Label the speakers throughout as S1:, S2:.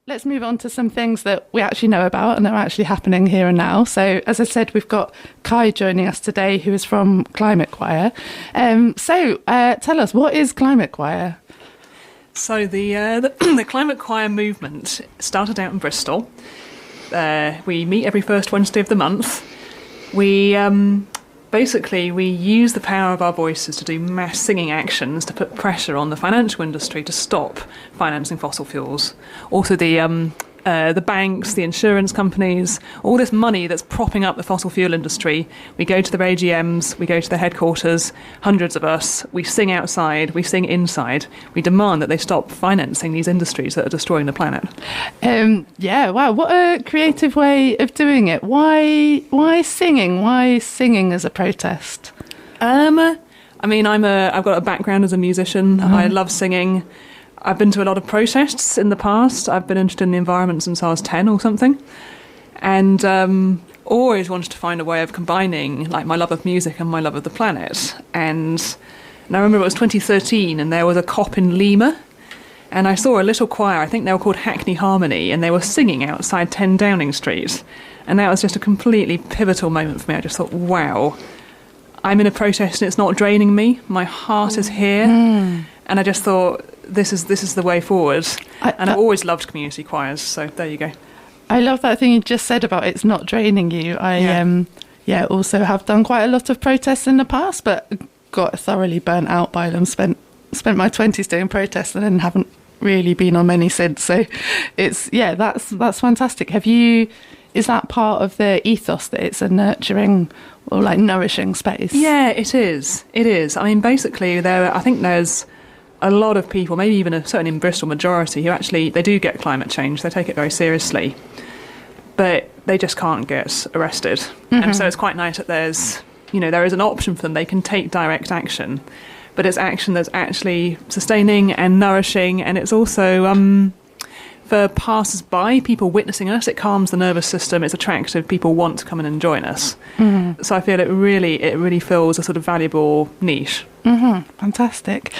S1: let's move on to some things that we actually know about and that are actually happening here and now. So, as I said, we've got Kai joining us today, who is from Climate Choir. Tell us, what is Climate Choir?
S2: So the Climate Choir movement started out in Bristol. We meet every first Wednesday of the month. We we use the power of our voices to do mass singing actions to put pressure on the financial industry to stop financing fossil fuels. Also the banks, the insurance companies, all this money that's propping up the fossil fuel industry. We go to their AGMs, we go to their headquarters, hundreds of us, we sing outside, we sing inside. We demand that they stop financing these industries that are destroying the planet.
S1: Wow, what a creative way of doing it. Why singing? Why singing as a protest?
S2: I've got a background as a musician. I love singing. I've been to a lot of protests in the past. I've been interested in the environment since I was 10 or something. And always wanted to find a way of combining like my love of music and my love of the planet. And I remember it was 2013 and there was a COP in Lima. And I saw a little choir, I think they were called Hackney Harmony, and they were singing outside 10 Downing Street. And that was just a completely pivotal moment for me. I just thought, wow, I'm in a protest and it's not draining me. My heart is here. And I just thought, this is the way forward. I've always loved community choirs, so there you go.
S1: I love that thing you just said about it's not draining you. I also have done quite a lot of protests in the past, but got thoroughly burnt out by them. Spent my 20s doing protests and then haven't really been on many since. So that's fantastic. Is that part of the ethos that it's a nurturing or like nourishing space?
S2: Yeah, it is. It is. I mean, basically, I think there's a lot of people, maybe even certainly in Bristol majority, who actually, they do get climate change, they take it very seriously, but they just can't get arrested. And so it's quite nice that there is an option for them. They can take direct action, but it's action that's actually sustaining and nourishing, and it's also for passers-by, people witnessing us, it calms the nervous system, it's attractive, people want to come in and join us. So I feel it really fills a sort of valuable niche.
S1: Fantastic.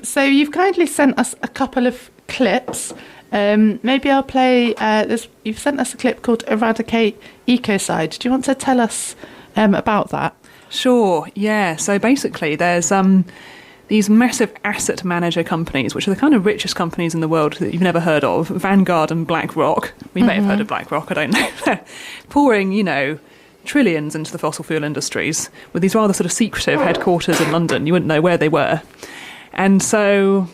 S1: So you've kindly sent us a couple of clips. Maybe I'll play this. You've sent us a clip called Eradicate Ecocide. Do you want to tell us about that?
S2: Sure, yeah. So basically there's these massive asset manager companies, which are the kind of richest companies in the world that you've never heard of, Vanguard and BlackRock. We may have heard of BlackRock, I don't know. Pouring, trillions into the fossil fuel industries with these rather sort of secretive headquarters in London. You wouldn't know where they were. And so,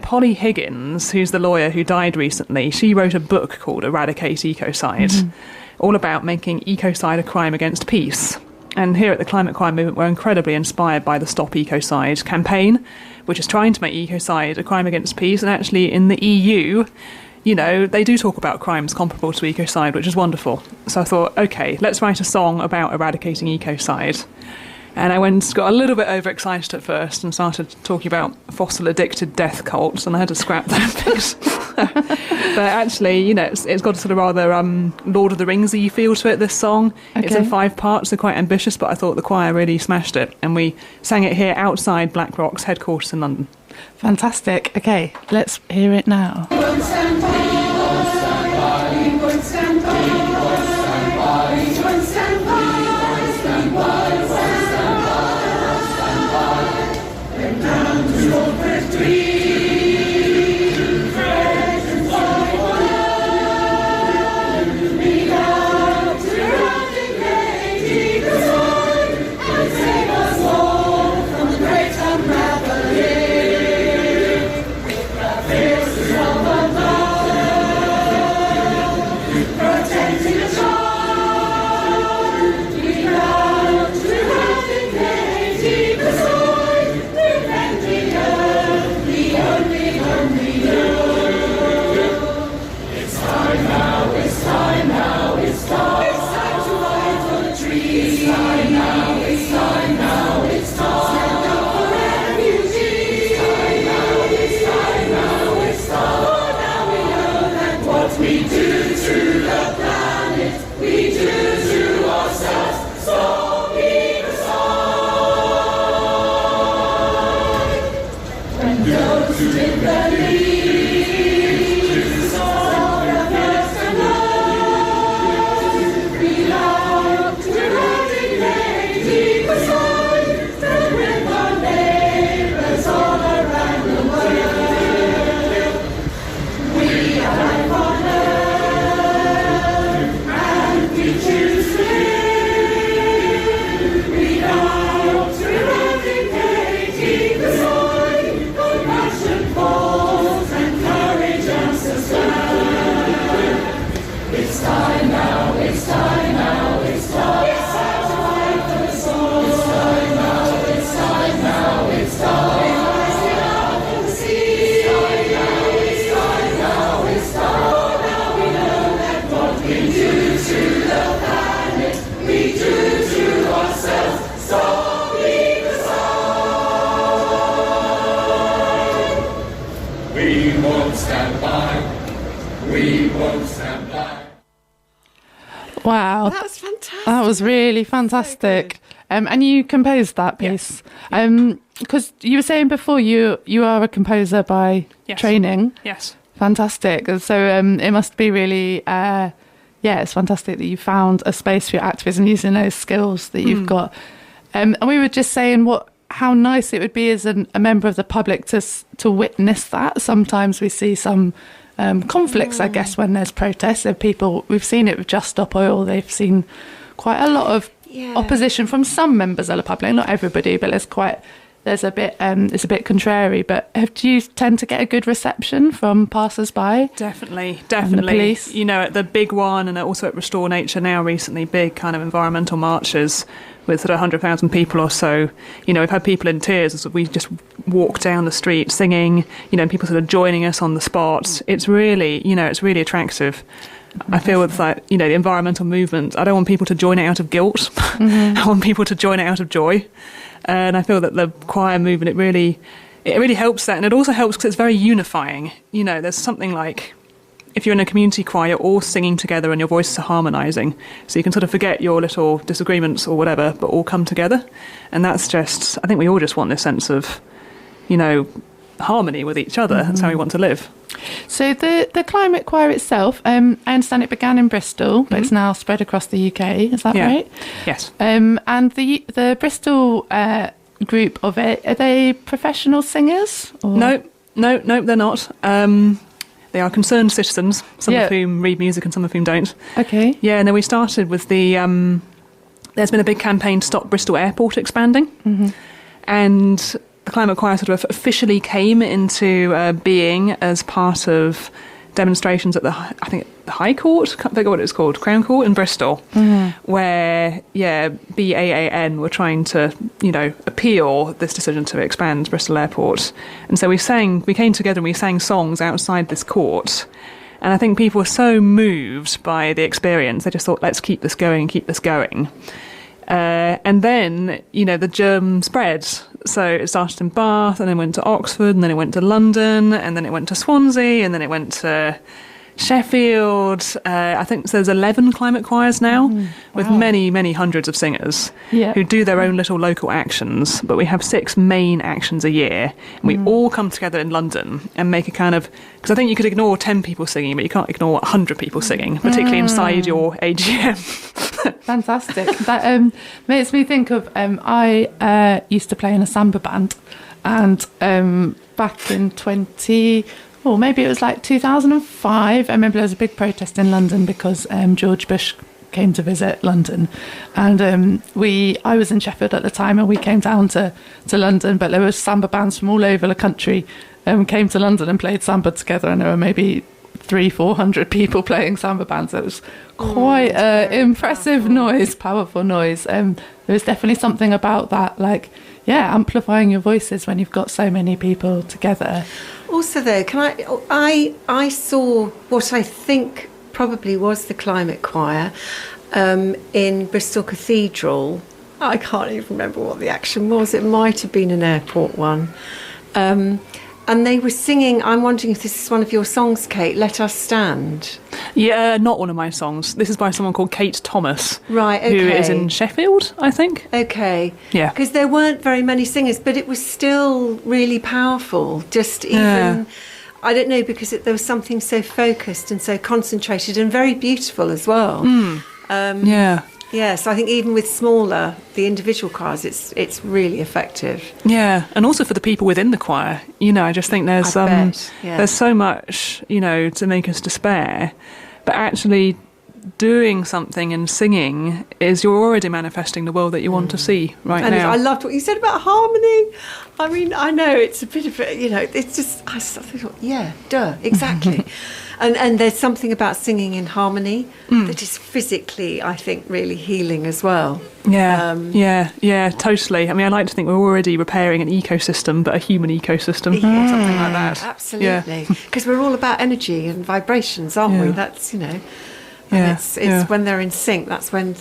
S2: Polly Higgins, who's the lawyer who died recently, she wrote a book called Eradicate Ecocide, all about making ecocide a crime against peace. And here at the Climate Choir movement, we're incredibly inspired by the Stop Ecocide campaign, which is trying to make ecocide a crime against peace. And actually in the EU, they do talk about crimes comparable to ecocide, which is wonderful. So I thought, okay, let's write a song about eradicating ecocide. And I got a little bit overexcited at first and started talking about fossil-addicted death cults, and I had to scrap that bit. But actually, it's got a sort of rather Lord of the Rings-y feel to it, this song. Okay. It's in 5 parts, they're quite ambitious, but I thought the choir really smashed it. And we sang it here outside BlackRock's headquarters in London.
S1: Fantastic. Okay, let's hear it now.
S3: We won't stand by.
S1: Wow.
S4: That was fantastic.
S1: That was really fantastic. And you composed that piece. Because you were saying before you are a composer by training.
S2: Yes.
S1: Fantastic. And so it must be really, it's fantastic that you found a space for your activism using those skills that you've got. And we were just saying how nice it would be as a member of the public to witness that. Sometimes we see some conflicts, I guess, when there's protests. We've seen it with Just Stop Oil. They've seen quite a lot of opposition from some members of the public, not everybody, but it's a bit contrary. But do you tend to get a good reception from passers-by?
S2: Definitely.
S1: The police?
S2: You know, at the big one and also at Restore Nature now recently, big kind of environmental marches with sort of 100,000 people or so. You know, we've had people in tears as we just walk down the street singing, and people sort of joining us on the spot. It's really, it's really attractive. I feel it's like, the environmental movement, I don't want people to join it out of guilt. I want people to join it out of joy. And I feel that the choir movement, it really helps that. And it also helps because it's very unifying. There's something like, if you're in a community choir, you're all singing together and your voices are harmonising. So you can sort of forget your little disagreements or whatever, but all come together. And that's just, I think we all just want this sense of, harmony with each other. That's how we want to live.
S1: So the climate choir itself, I understand it began in Bristol, but it's now spread across the UK. Is that right?
S2: Yes.
S1: And the Bristol group of it, are they professional singers? Or?
S2: No, they're not. They are concerned citizens, some of whom read music and some of whom don't.
S1: Okay.
S2: Yeah, no, we started with there's been a big campaign to stop Bristol Airport expanding. And the Climate Choir sort of officially came into being as part of demonstrations at the High Court, I can't figure what it's called, Crown Court in Bristol, where, BAAN were trying to, appeal this decision to expand Bristol Airport. And so we came together and we sang songs outside this court. And I think people were so moved by the experience, they just thought, let's keep this going. And then, the germ spread. So it started in Bath, and then went to Oxford, and then it went to London, and then it went to Swansea, and then it went to Sheffield. I think there's 11 climate choirs now, with many, many hundreds of singers who do their own little local actions. But we have 6 main actions a year, and we all come together in London and make a kind of... Because I think you could ignore 10 people singing, but you can't ignore 100 people singing, particularly inside your AGM.
S1: Fantastic. That makes me think of I used to play in a samba band, and back in maybe it was like 2005, I remember there was a big protest in London because George Bush came to visit London, and I was in Sheffield at the time, and we came down to London, but there were samba bands from all over the country came to London and played samba together, and there were maybe 300-400 people playing samba bands. It was quite impressive powerful noise. There was definitely something about that, amplifying your voices when you've got so many people together.
S4: Also, though, I saw what I think probably was the climate choir in Bristol Cathedral. I can't even remember what the action was. It might have been an airport one. And they were singing, I'm wondering if this is one of your songs, Kate, Let Us Stand.
S2: Yeah, not one of my songs. This is by someone called Kate Thomas.
S4: Right, okay.
S2: Who is in Sheffield, I think.
S4: Okay.
S2: Yeah.
S4: Because there weren't very many singers, but it was still really powerful. Just even, I don't know, because there was something so focused and so concentrated and very beautiful as well. Yeah, so I think even with the individual choirs, it's really effective.
S2: Yeah, and also for the people within the choir, I just think there's there's so much, to make us despair, but actually doing something and singing you're already manifesting the world that you want to see now.
S4: I loved what you said about harmony. I mean, I know it's a bit of it's just, I thought, exactly. And there's something about singing in harmony that is physically, I think, really healing as well.
S2: Yeah, totally. I mean, I like to think we're already repairing an ecosystem, but a human ecosystem, or something like that.
S4: Absolutely. Because we're all about energy and vibrations, aren't we? That's, it's when they're in sync, that's when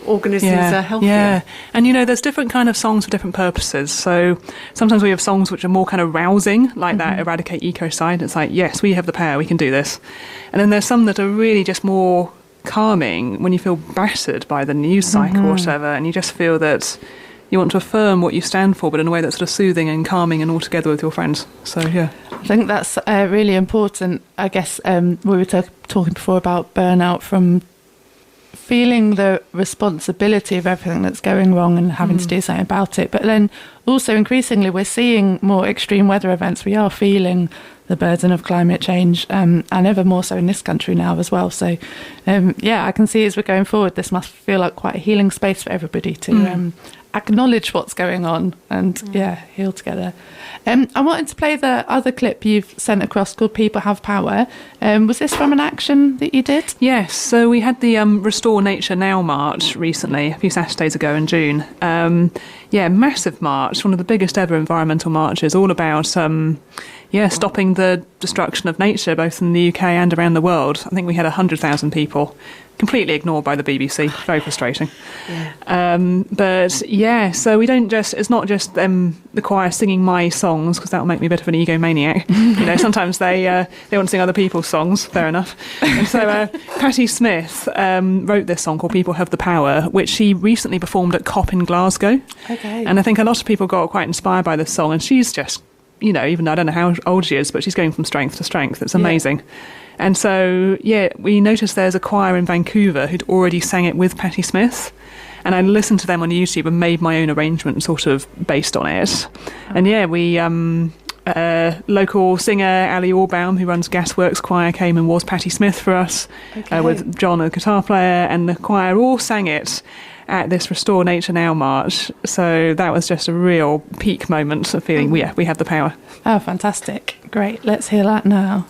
S4: organisms are healthier.
S2: Yeah, and there's different kind of songs for different purposes. So sometimes we have songs which are more kind of rousing, like that Eradicate Ecocide. It's like, yes, we have the power, we can do this. And then there's some that are really just more calming when you feel battered by the news cycle or whatever, and you just feel that you want to affirm what you stand for, but in a way that's sort of soothing and calming and all together with your friends. So, yeah.
S1: I think that's really important. I guess we were talking before about burnout, from feeling the responsibility of everything that's going wrong and having to do something about it. But then also increasingly we're seeing more extreme weather events. We are feeling the burden of climate change, and ever more so in this country now as well. So, I can see as we're going forward, this must feel like quite a healing space for everybody to acknowledge what's going on and heal together. I wanted to play the other clip you've sent across called People Have Power. Was this from an action that you did?
S2: Yes, so we had the Restore Nature Now march recently, a few Saturdays ago in June. Massive march, one of the biggest ever environmental marches, all about stopping the destruction of nature, both in the UK and around the world. I think we had 100,000 people, completely ignored by the BBC. Very frustrating. So we don't just, it's not just the choir singing my songs, because that will make me a bit of an egomaniac. Sometimes they want to sing other people's songs, fair enough. And so Patti Smith wrote this song called People Have the Power, which she recently performed at COP in Glasgow.
S1: Okay.
S2: And I think a lot of people got quite inspired by this song, and she's just, even though I don't know how old she is, but she's going from strength to strength. It's amazing. And so, we noticed there's a choir in Vancouver who'd already sang it with Patti Smith. And I listened to them on YouTube and made my own arrangement sort of based on it. And we, local singer Ali Orbaum, who runs Gasworks Choir, came and was Patti Smith for us, with John, a guitar player, and the choir all sang it at this Restore Nature Now march. So that was just a real peak moment of feeling, we have the power.
S1: Oh, fantastic. Great. Let's hear that now.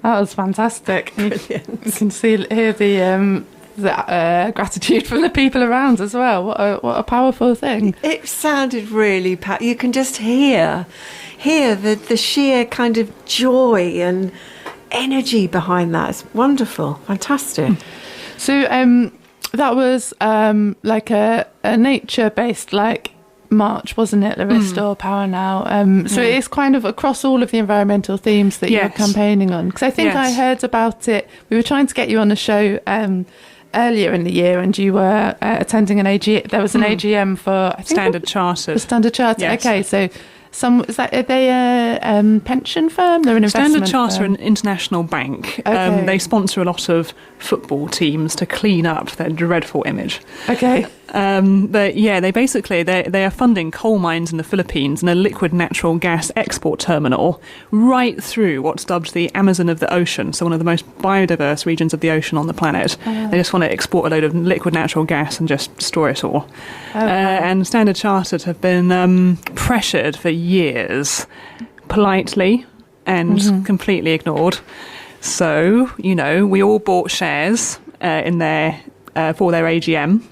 S1: That was fantastic.
S4: Brilliant.
S1: You can hear the gratitude from the people around as well. What a powerful thing.
S4: It sounded really you can just hear the sheer kind of joy and energy behind that. It's wonderful, fantastic.
S1: So that was like a nature-based march, wasn't it? The Restore Power Now. So it is kind of across all of the environmental themes that you're campaigning on. Because I think I heard about it. We were trying to get you on the show earlier in the year, and you were attending an AGM. There was an AGM for
S2: Standard Chartered.
S1: For Standard Chartered.
S2: Yes.
S1: Okay, so are they a pension firm? They're an investment
S2: Standard Chartered,
S1: firm.
S2: an international bank.
S1: Okay.
S2: They sponsor a lot of football teams to clean up their dreadful image.
S1: Okay.
S2: But they are funding coal mines in the Philippines and a liquid natural gas export terminal right through what's dubbed the Amazon of the ocean, so one of the most biodiverse regions of the ocean on the planet. They just want to export a load of liquid natural gas and just destroy it all. And Standard Chartered have been pressured for years, politely and completely ignored. So, we all bought shares in their for their AGM.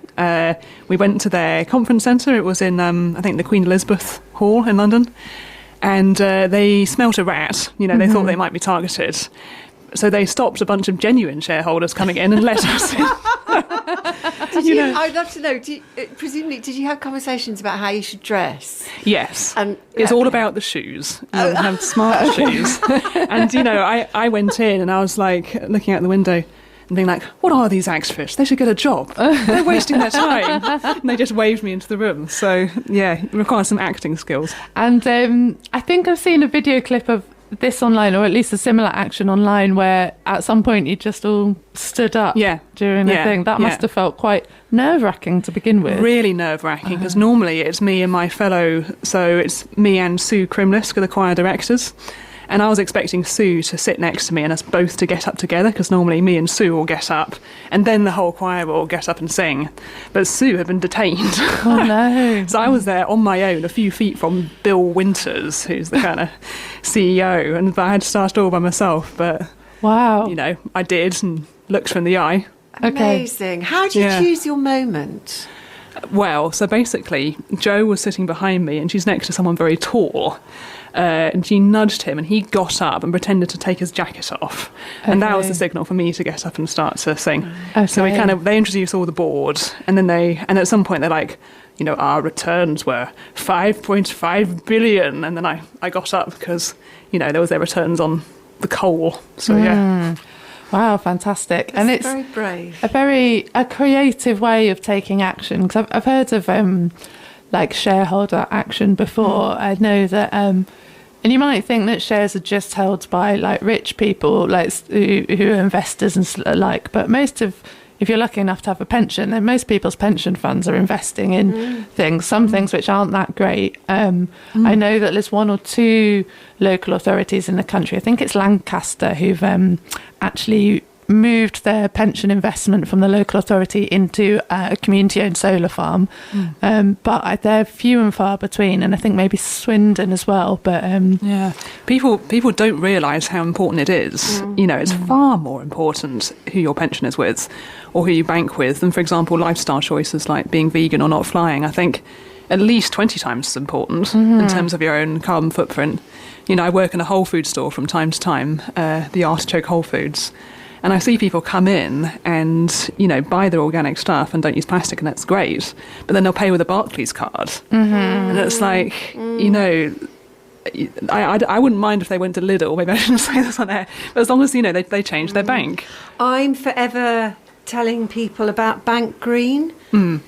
S2: We went to their conference centre. It was in, I think, the Queen Elizabeth Hall in London. And they smelt a rat. They thought they might be targeted. So they stopped a bunch of genuine shareholders coming in and let us in.
S4: I'd love to know, presumably, did you have conversations about how you should dress?
S2: Yes.
S4: And
S2: it's all about the shoes. You have smart shoes. And, I went in and I was like looking out the window and being like, what are these activists? They should get a job. They're wasting their time. And they just waved me into the room. So, yeah, it requires some acting skills.
S1: And I think I've seen a video clip of this online, or at least a similar action online, where at some point you just all stood up during the thing. That must have felt quite nerve-wracking to begin with.
S2: Really nerve-wracking, because normally it's me and my fellow, so it's me and Sue Krimlisk, the choir directors. And I was expecting Sue to sit next to me and us both to get up together, because normally me and Sue will get up and then the whole choir will get up and sing. But Sue had been detained.
S1: Oh, no.
S2: So I was there on my own, a few feet from Bill Winters, who's the kind of CEO, and I had started all by myself. But,
S1: wow.
S2: I did and looked her in the eye.
S4: Amazing. How do you choose your moment?
S2: Well, so basically, Jo was sitting behind me and she's next to someone very tall. And she nudged him and he got up and pretended to take his jacket off. And that was the signal for me to get up and start to sing.
S1: Okay.
S2: So they introduced all the board, and then at some point they're like, our returns were 5.5 billion. And then I got up because, there was their returns on the coal. So, yeah.
S1: Wow, fantastic. And it's
S4: very brave.
S1: A creative way of taking action. Because I've heard of shareholder action before. I know that, and you might think that shares are just held by rich people, who are investors and but if you're lucky enough to have a pension, then most people's pension funds are investing in some things which aren't that great. I know that there's one or two local authorities in the country, I think it's Lancaster, who've actually moved their pension investment from the local authority into a community-owned solar farm. But they're few and far between, and I think maybe Swindon as well. But
S2: people don't realise how important it is. It's far more important who your pension is with or who you bank with than, for example, lifestyle choices like being vegan or not flying. I think at least 20 times as important in terms of your own carbon footprint. I work in a Whole Foods store from time to time, the Artichoke Whole Foods. And I see people come in and, buy their organic stuff and don't use plastic, and that's great. But then they'll pay with a Barclays card. And it's like, I wouldn't mind if they went to Lidl. Maybe I shouldn't say this on air. But as long as, they change their bank.
S4: I'm forever telling people about Bank Green. And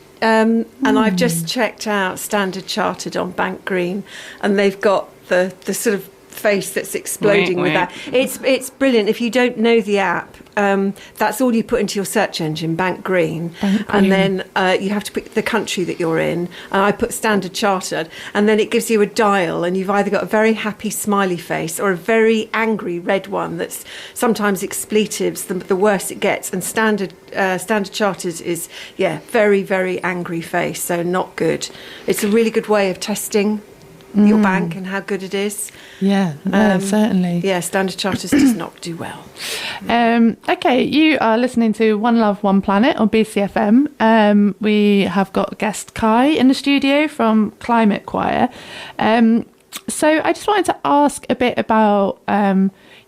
S4: I've just checked out Standard Chartered on Bank Green, and they've got the sort of face that's exploding with that. It's brilliant. If you don't know the app, that's all you put into your search engine, Bank Green. And then you have to pick the country that you're in, and I put Standard Chartered, and then it gives you a dial, and you've either got a very happy smiley face or a very angry red one that's sometimes expletives, the worse it gets. And Standard Chartered is very, very angry face, so not good. It's a really good way of testing your bank and how good it is.
S1: Certainly.
S4: Standard Chartered does not do well.
S1: Okay, you are listening to One Love, One Planet on BCFM. We have got guest Kai in the studio from Climate Choir. So I just wanted to ask a bit about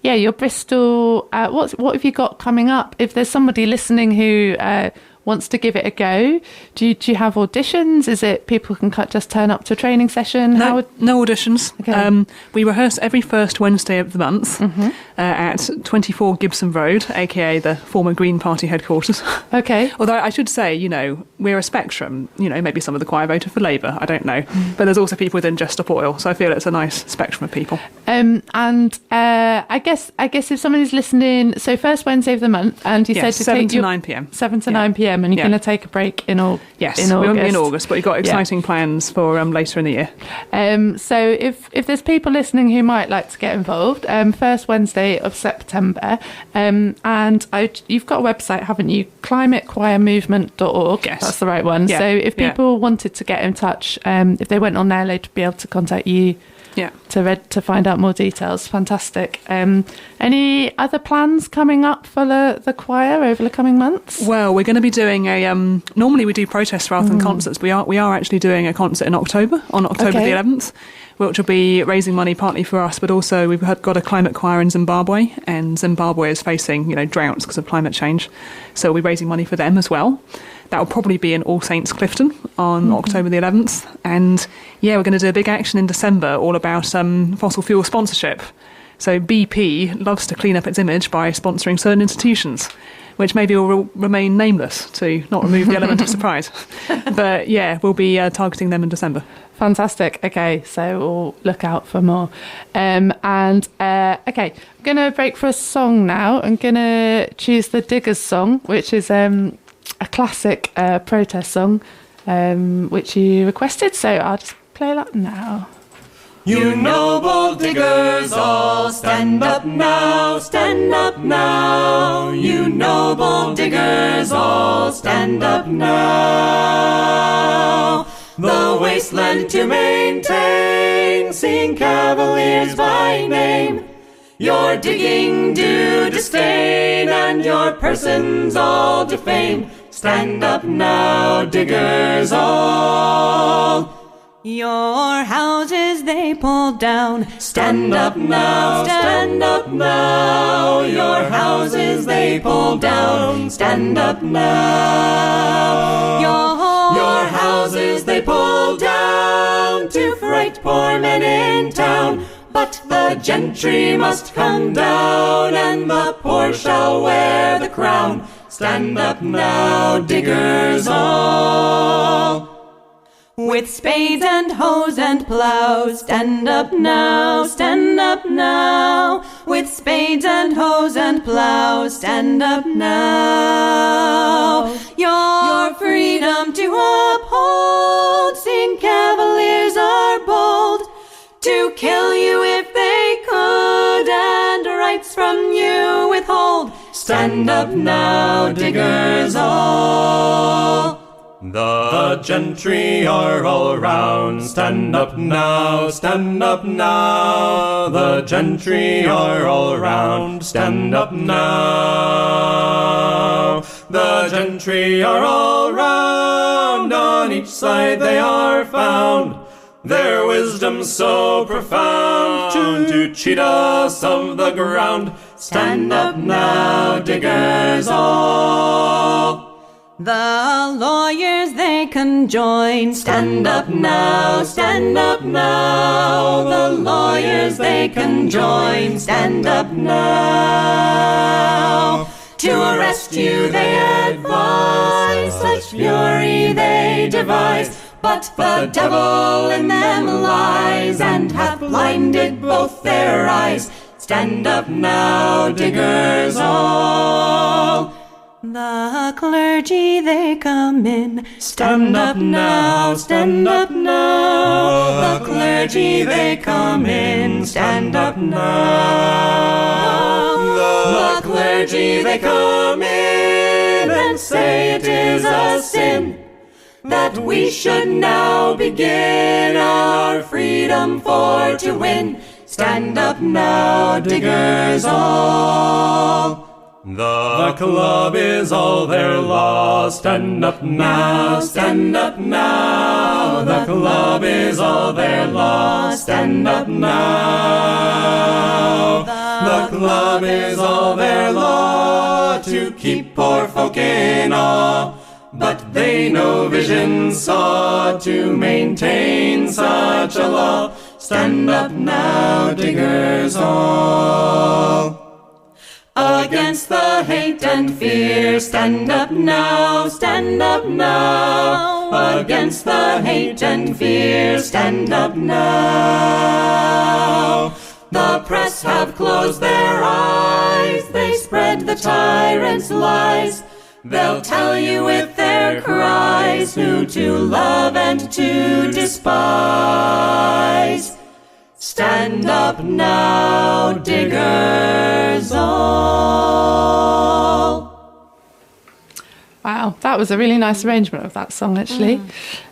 S1: your Bristol. What have you got coming up? If there's somebody listening who wants to give it a go, do you have auditions? Is it people can just turn up to a training session?
S2: No auditions. Okay. We rehearse every first Wednesday of the month at 24 Gibson Road, aka the former Green Party headquarters.
S1: Okay.
S2: Although I should say, we're a spectrum. Maybe some of the choir voted for Labour, I don't know. But there's also people within Just Stop Oil, so I feel it's a nice spectrum of people.
S1: And I guess if somebody's listening, so first Wednesday of the month, and you said to
S2: 7 to 9 p.m.
S1: 7 to 9 p.m. and you're going to take a break in August.
S2: Yes, we won't be in August, but we've got exciting plans for later in the year.
S1: So if there's people listening who might like to get involved, first Wednesday of September, and you've got a website, haven't you? climatechoirmovement.org.
S2: Yes.
S1: That's the right one.
S2: Yeah.
S1: So if people wanted to get in touch, if they went on there, they'd be able to contact you. To find out more details. Fantastic. Any other plans coming up for the choir over the coming months?
S2: Well, we're going to be doing normally we do protests rather than concerts. We are actually doing a concert in October, on October the 11th. which will be raising money partly for us, but also we've got a climate choir in Zimbabwe, and Zimbabwe is facing, droughts because of climate change. So we'll be raising money for them as well. That will probably be in All Saints Clifton on October the 11th. And yeah, we're going to do a big action in December all about fossil fuel sponsorship. So BP loves to clean up its image by sponsoring certain institutions, which maybe will remain nameless to not remove the element of surprise. But yeah, we'll be targeting them in December.
S1: Fantastic. Okay, so we'll look out for more. Okay, I'm going to break for a song now. I'm going to choose the Diggers song, which is a classic protest song, which you requested. So I'll just play that now.
S3: You noble diggers all, stand up now, stand up now. You noble diggers all, stand up now. The wasteland to maintain, seeing Cavaliers by name. Your digging do disdain, and your persons all defame. Stand up now, diggers all.
S5: Your houses they pulled down.
S3: Stand up now, stand up now. Your houses they pulled down. Stand up now. Your houses they pulled down to fright poor men in town. But the gentry must come down, and the poor shall wear the crown. Stand up now, diggers all.
S5: With spades and hoes and plows, stand up now, stand up now. With spades and hoes and plows, stand up now. Your freedom to uphold, seeing Cavaliers are bold, to kill you if they could, and rights from you withhold.
S3: Stand up now, diggers all. The gentry are all round. Stand up now, stand up now. The gentry are all round. Stand up now. The gentry are all round. On each side they are found. Their wisdom so profound to cheat us of the ground. Stand up now, diggers all.
S5: The lawyers they conjoin.
S3: Stand up now, stand up now. The lawyers they conjoin. Stand up now. To arrest you they advise, such fury they devise. But the devil in them lies, and hath blinded both their eyes. Stand up now, diggers all.
S5: The clergy they come in.
S3: Stand up now, stand up now. The clergy they come in. Stand up now. The clergy they come in and say it is a sin that we should now begin our freedom for to win. Stand up now, diggers all. The club is all their law. Stand up now, stand up now. The club is all their law. Stand up now. The club is all their law to keep poor folk in awe. But they no vision saw to maintain such a law. Stand up now, diggers all. Against the hate and fear, stand up now, stand up now. Against the hate and fear, stand up now. The press have closed their eyes, they spread the tyrant's lies. They'll tell you with their cries who to love and to despise. Stand up now, diggers all.
S1: Wow, that was a really nice arrangement of that song, actually.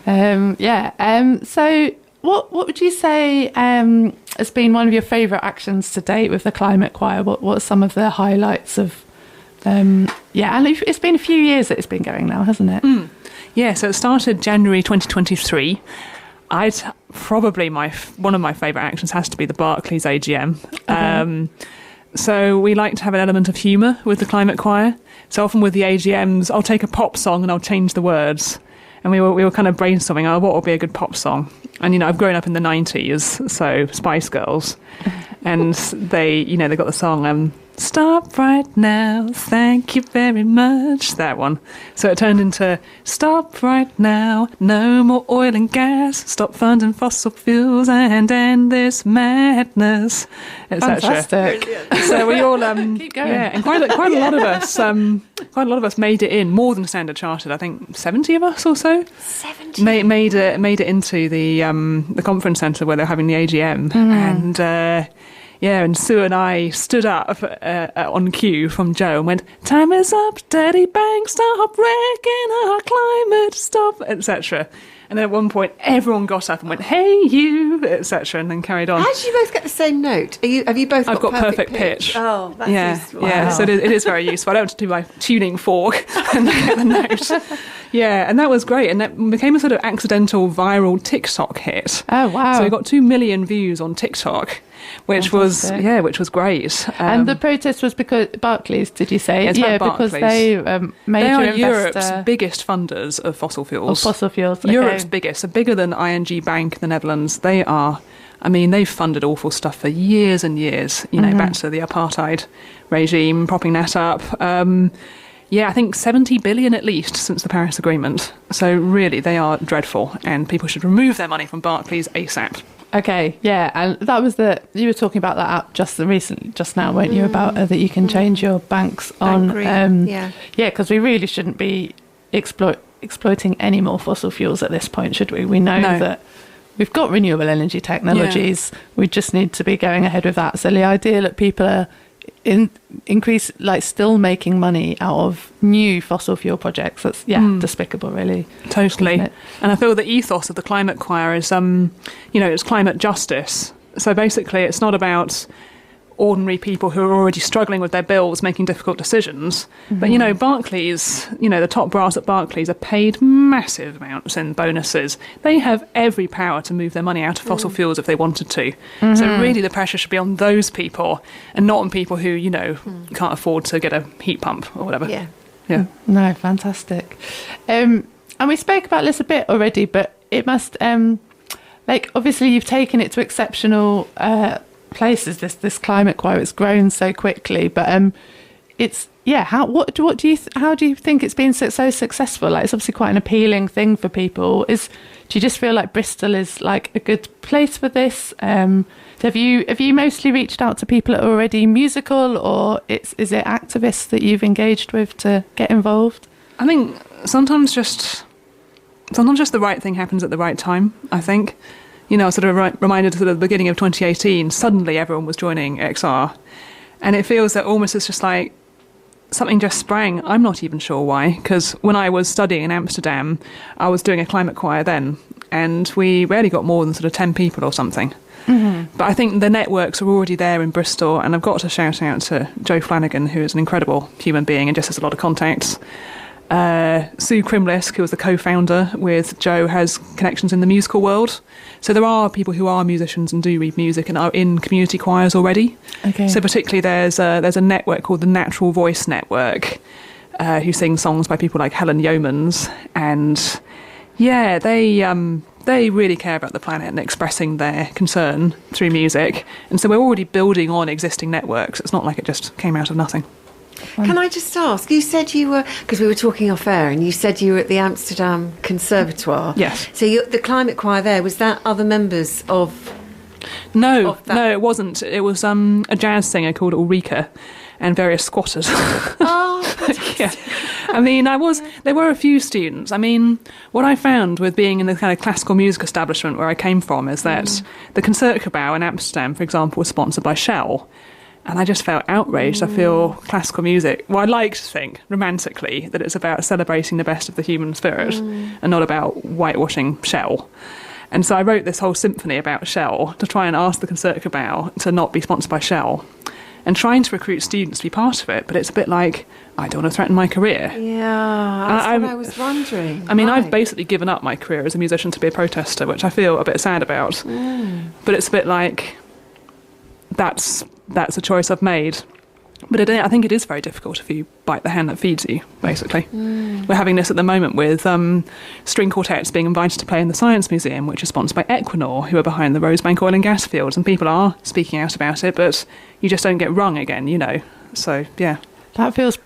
S1: So what would you say has been one of your favourite actions to date with the Climate Choir? What are some of the highlights of... and it's been a few years that it's been going now, hasn't it?
S2: Yeah, so it started January 2023. Probably one of my favourite actions has to be the Barclays AGM. So we like to have an element of humour with the Climate Choir. So often with the AGMs, I'll take a pop song and I'll change the words. And we were kind of brainstorming, what would be a good pop song? And, I've grown up in the 90s, so Spice Girls. And they got the song, Stop Right Now, Thank You Very Much, that one. So it turned into Stop Right Now, No More Oil and Gas, Stop Funding Fossil Fuels and End This Madness, etc.
S1: Fantastic.
S2: So we all
S1: Keep going.
S2: yeah, and quite a lot of us made it in, more than Standard Chartered. I think 70 of us or so
S4: 70.
S2: made it into the conference centre where they're having the AGM. And and Sue and I stood up on cue from Joe and went, "Time is up, Daddy Bang, stop wrecking our climate, stop," etc. And then at one point, everyone got up and went, "Hey you," etc. And then carried on.
S4: How did you both get the same note? Have you both
S2: I've got perfect
S4: pitch?
S2: pitch.
S4: Oh, that's useful.
S2: Yeah. So it is very useful. I don't have to do my tuning fork and get the note. Yeah, and that was great. And that became a sort of accidental viral TikTok hit.
S1: Oh, wow.
S2: So we got 2 million views on TikTok, which was great.
S1: And the protest was because Barclays, did you say?
S2: It's
S1: yeah,
S2: about
S1: because
S2: Barclays.
S1: they
S2: They are
S1: investor
S2: Europe's biggest funders of fossil fuels.
S1: of fossil fuels. Okay.
S2: Europe's biggest, so bigger than ING Bank in the Netherlands. They are, they've funded awful stuff for years and years, back to the apartheid regime, propping that up. I think 70 billion at least since the Paris Agreement. So really, they are dreadful, and people should remove their money from Barclays ASAP.
S1: Okay, yeah, and that was you were talking about that app just now, weren't you? About that you can change your banks on. Because we really shouldn't be exploiting any more fossil fuels at this point, should we? We know that we've got renewable energy technologies. We just need to be going ahead with that. So the idea that people are still making money out of new fossil fuel projects, that's despicable, really.
S2: Totally. And I feel the ethos of the Climate Choir is it's climate justice. So basically it's not about ordinary people who are already struggling with their bills, making difficult decisions. But, Barclays, the top brass at Barclays are paid massive amounts in bonuses. They have every power to move their money out of fossil fuels if they wanted to. So really the pressure should be on those people and not on people who, can't afford to get a heat pump or whatever.
S4: Yeah.
S1: No, fantastic. And we spoke about this a bit already, but it must, obviously you've taken it to exceptional places, this Climate Choir. It's grown so quickly, but how do you think it's been so successful? It's obviously quite an appealing thing for people. Do you just feel like Bristol is like a good place for this? Have you mostly reached out to people that are already musical, or is it activists that you've engaged with to get involved?
S2: I think sometimes just the right thing happens at the right time, I think. I was sort of reminded at the beginning of 2018, suddenly everyone was joining XR. And it feels that almost it's just like something just sprang. I'm not even sure why, because when I was studying in Amsterdam, I was doing a Climate Choir then, and we rarely got more than sort of 10 people or something. But I think the networks are already there in Bristol, and I've got to shout out to Joe Flanagan, who is an incredible human being and just has a lot of contacts. Sue Krimlisk, who was the co-founder with Joe, has connections in the musical world. So there are people who are musicians and do read music and are in community choirs already.
S1: Okay.
S2: So particularly there's a network called the Natural Voice Network, who sing songs by people like Helen Yeomans. And they really care about the planet and expressing their concern through music. And so we're already building on existing networks. It's not like it just came out of nothing.
S4: Can I just ask, you said you were, because we were talking off air, and you said you were at the Amsterdam Conservatoire.
S2: Yes.
S4: So the Climate Choir there, was that other members of...
S2: No, it wasn't. It was a jazz singer called Ulrika and various squatters.
S4: Oh,
S2: yeah. There were a few students. What I found with being in the kind of classical music establishment where I came from is that the Concertgebouw in Amsterdam, for example, was sponsored by Shell. And I just felt outraged. I feel classical music, I like to think, romantically, that it's about celebrating the best of the human spirit and not about whitewashing Shell. And so I wrote this whole symphony about Shell to try and ask the Concertgebouw to not be sponsored by Shell. and trying to recruit students to be part of it, but it's a bit like, I don't want to threaten my career.
S4: Yeah, that's what I was wondering.
S2: I mean,
S4: Right.
S2: I've basically given up my career as a musician to be a protester, which I feel a bit sad about. But it's a bit like, that's a choice I've made. But I think it is very difficult if you bite the hand that feeds you, basically. We're having this at the moment with string quartets being invited to play in the Science Museum, which is sponsored by Equinor, who are behind the Rosebank oil and gas fields, and people are speaking out about it, but you just don't get rung again, you know. So, yeah.
S1: That feels,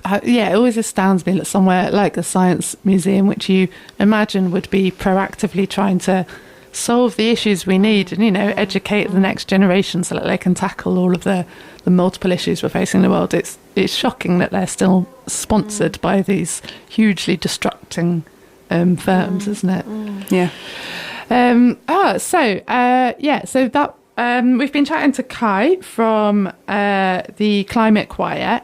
S1: it always astounds me that somewhere like the Science Museum, which you imagine would be proactively trying to solve the issues we need and, you know, educate the next generation so that they can tackle all of the multiple issues we're facing in the world. It's shocking that they're still sponsored by these hugely destructing firms, isn't it?
S2: Yeah.
S1: So that we've been chatting to Kai from the Climate Choir.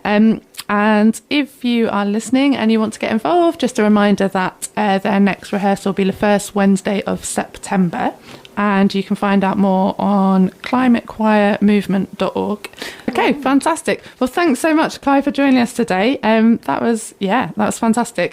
S1: And if you are listening and you want to get involved, just a reminder that their next rehearsal will be the first Wednesday of September. And you can find out more on climatechoirmovement.org. Okay, fantastic. Well, thanks so much, Kai, for joining us today. That was fantastic.